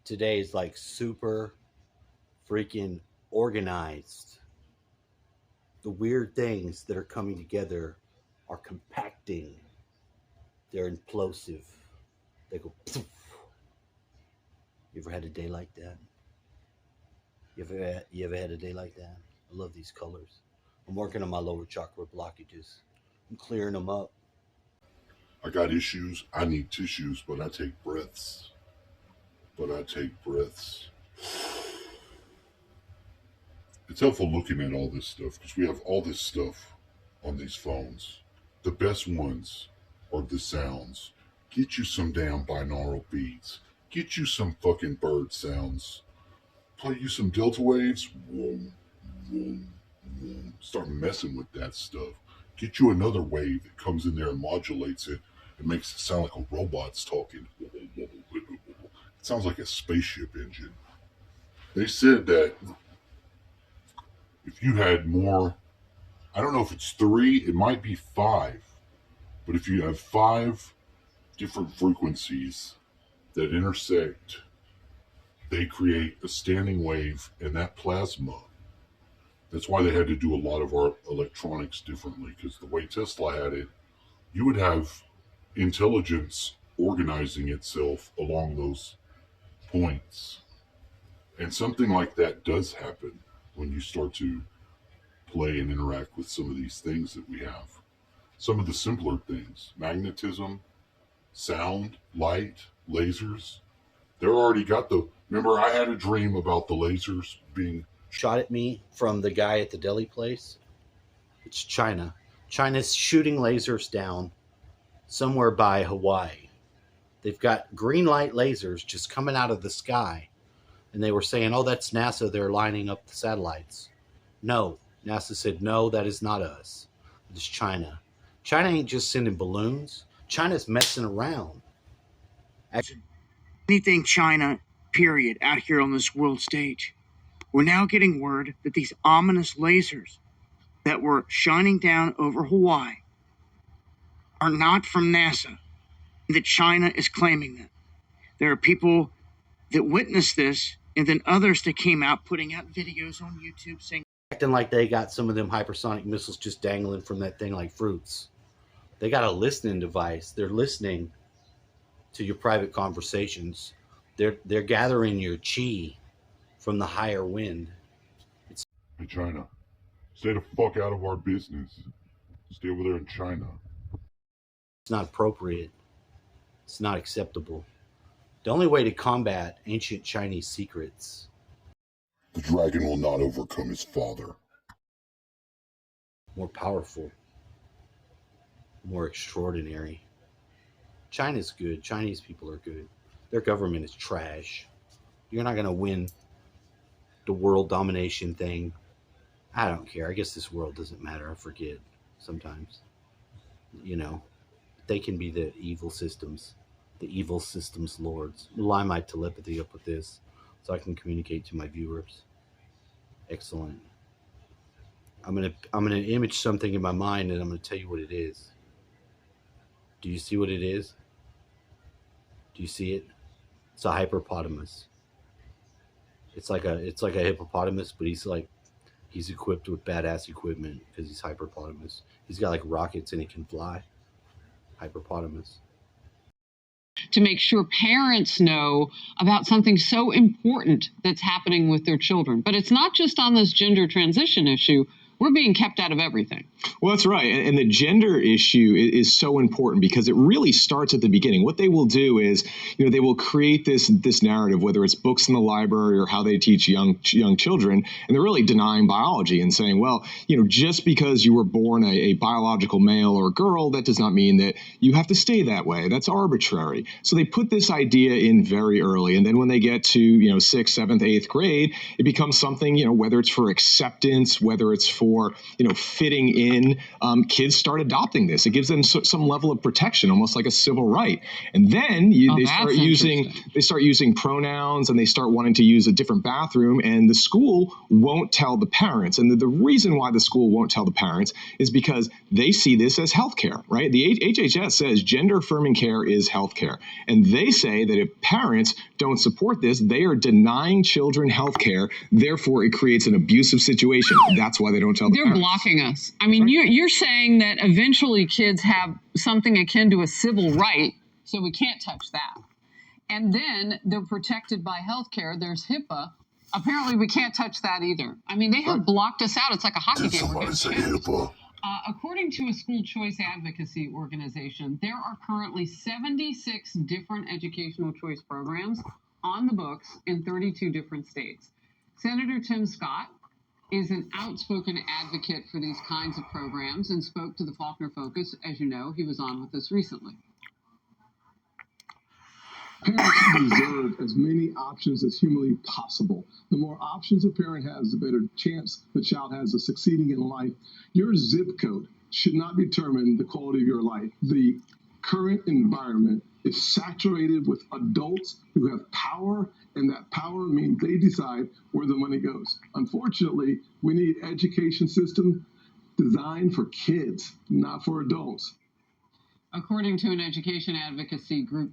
today is like super freaking organized. The weird things that are coming together are compacting. They're implosive. They go. Poof. You ever had a day like that? You ever had a day like that? I love these colors. I'm working on my lower chakra blockages. I'm clearing them up. I got issues. I need tissues, but I take breaths. It's helpful looking at all this stuff because we have all this stuff on these phones. The best ones are the sounds. Get you some damn binaural beats. Get you some fucking bird sounds. Play you some delta waves. Whoom, whoom, whoom. Start messing with that stuff. Get you another wave that comes in there and modulates it and makes it sound like a robot's talking. It sounds like a spaceship engine. They said that if you had more, I don't know if it's 3, it might be 5, but if you have 5 different frequencies that intersect, they create a standing wave, and that plasma, that's why they had to do a lot of our electronics differently, because the way Tesla had it, you would have intelligence organizing itself along those points. And something like that does happen when you start to play and interact with some of these things that we have. Some of the simpler things, magnetism, sound, light, lasers, they're already got the, remember I had a dream about the lasers being shot at me from the guy at the deli place. It's China. China's shooting lasers down somewhere by Hawaii. They've got green light lasers just coming out of the sky. And they were saying, oh, that's NASA. They're lining up the satellites. No. NASA said, no, that is not us. It is China. China ain't just sending balloons. China's messing around. Anything China, period, out here on this world stage. We're now getting word that these ominous lasers that were shining down over Hawaii are not from NASA, that China is claiming them. There are people that witnessed this, and then others that came out putting out videos on YouTube saying, acting like they got some of them hypersonic missiles just dangling from that thing like fruits. They got a listening device. They're listening to your private conversations. They're gathering your chi from the higher wind. Hey, China, stay the fuck out of our business. Stay over there in China. It's not appropriate. It's not acceptable. The only way to combat ancient Chinese secrets. The dragon will not overcome his father. More powerful. More extraordinary. China's good. Chinese people are good. Their government is trash. You're not going to win the world domination thing. I don't care. I guess this world doesn't matter. I forget sometimes. You know, they can be the evil systems lords. Line my telepathy up with this so I can communicate to my viewers. Excellent. I'm gonna image something in my mind and I'm gonna tell you what it is. Do you see what it is? Do you see it? It's a hyperpotamus. It's like a hippopotamus, but he's equipped with badass equipment because he's hyperpotamus. He's got like rockets and he can fly. Hyperpotamus. To make sure parents know about something so important that's happening with their children. But it's not just on this gender transition issue. We're being kept out of everything. Well, that's right. And the gender issue is so important because it really starts at the beginning. What they will do is, they will create this narrative, whether it's books in the library or how they teach young children, and they're really denying biology and saying, well, just because you were born a biological male or girl, that does not mean that you have to stay that way. That's arbitrary. So they put this idea in very early. And then when they get to, 6th, 7th, 8th grade, it becomes something, whether it's for acceptance, whether it's for for, fitting in, kids start adopting this. It gives them some level of protection, almost like a civil right. And then they start using pronouns, and they start wanting to use a different bathroom, and the school won't tell the parents. And the reason why the school won't tell the parents is because they see this as healthcare, right? The HHS says gender affirming care is healthcare. And they say that if parents don't support this, they are denying children healthcare. Therefore, it creates an abusive situation. That's why they don't tell the parents. They're blocking us. I mean, you're saying that eventually kids have something akin to a civil right, so we can't touch that. And then they're protected by healthcare. There's HIPAA. Apparently, we can't touch that either. I mean, they have blocked us out. It's like a hockey game. Somebody say HIPAA. According to a school choice advocacy organization, there are currently 76 different educational choice programs on the books in 32 different states. Senator Tim Scott is an outspoken advocate for these kinds of programs and spoke to the Faulkner Focus. As you know, he was on with us recently. Parents deserve as many options as humanly possible. The more options a parent has, the better chance the child has of succeeding in life. Your zip code should not determine the quality of your life. The current environment is saturated with adults who have power, and that power means they decide where the money goes. Unfortunately, we need an education system designed for kids, not for adults. According to an education advocacy group